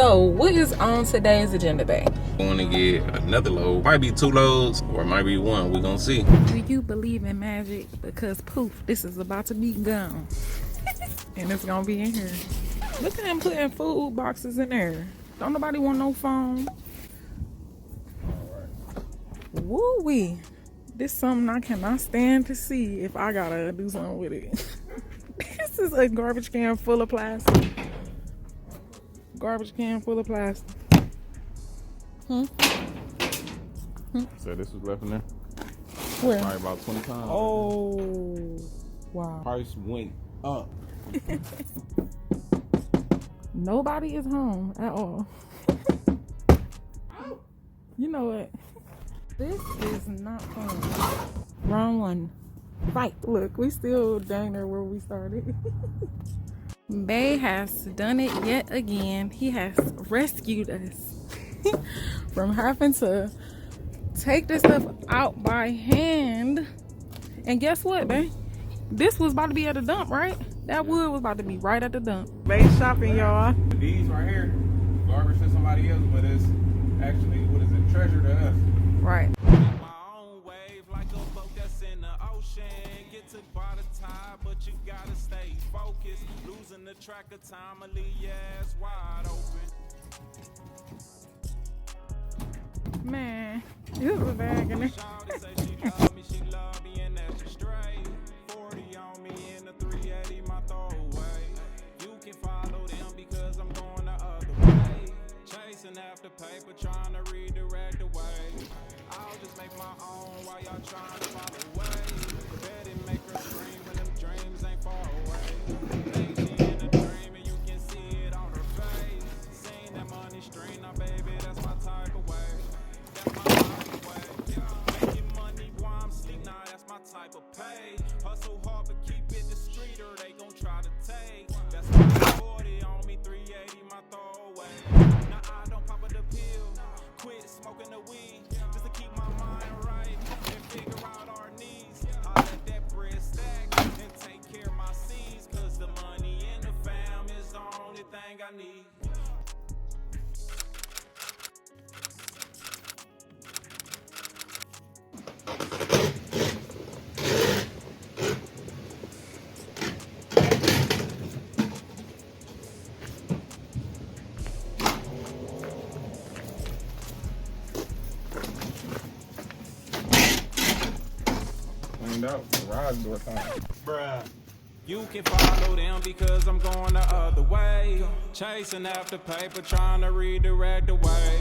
So what is on today's agenda day? I want to get another load. Might be 2 loads or might be 1. We're gonna see. Do you believe in magic? Because poof, this is about to be gone. And it's gonna be in here. Look at him putting food boxes in there. Don't nobody want no phone. Woo wee. This is something I cannot stand to see if I gotta do something with it. This is a garbage can full of plastic. Garbage can full of plastic. So this was left in there? Where? Probably about 20 times. Oh, wow. Price went up. Nobody is home at all. You know what? This is not fun. Wrong one. Fight. Look, we still dang near where we started. Bay has done it yet again. He has rescued us from having to take this stuff out by hand. And guess what, Bay? This was about to be at the dump, right? That wood was about to be right at the dump. Bay shopping, y'all. These right here, garbage to somebody else, but it's actually, what is it, treasure to us. Right. Track of time, I leave your ass wide open. Man, this was a bag in there. She love me, she love me, and that's just straight. 40 on me in the 380, my throwaway. You can follow them because I'm going the other way. Chasing after paper, trying to redirect the way. I'll just make my own while y'all trying to follow away. Bet it make her scream when them dreams ain't far away. Type of pay. Hustle hard but keep it discreet or they gon' try to take. That's why 40 on me, 380 my throwaway. Now I don't pop the pill, quit smoking the weed, just to keep my mind right and figure out our needs. I let that bread stack and take care of my seeds, cause the money in the fam is the only thing I need. Out. Garage door time. Bruh. You can follow them because I'm going the other way. Chasing after paper, trying to redirect the way.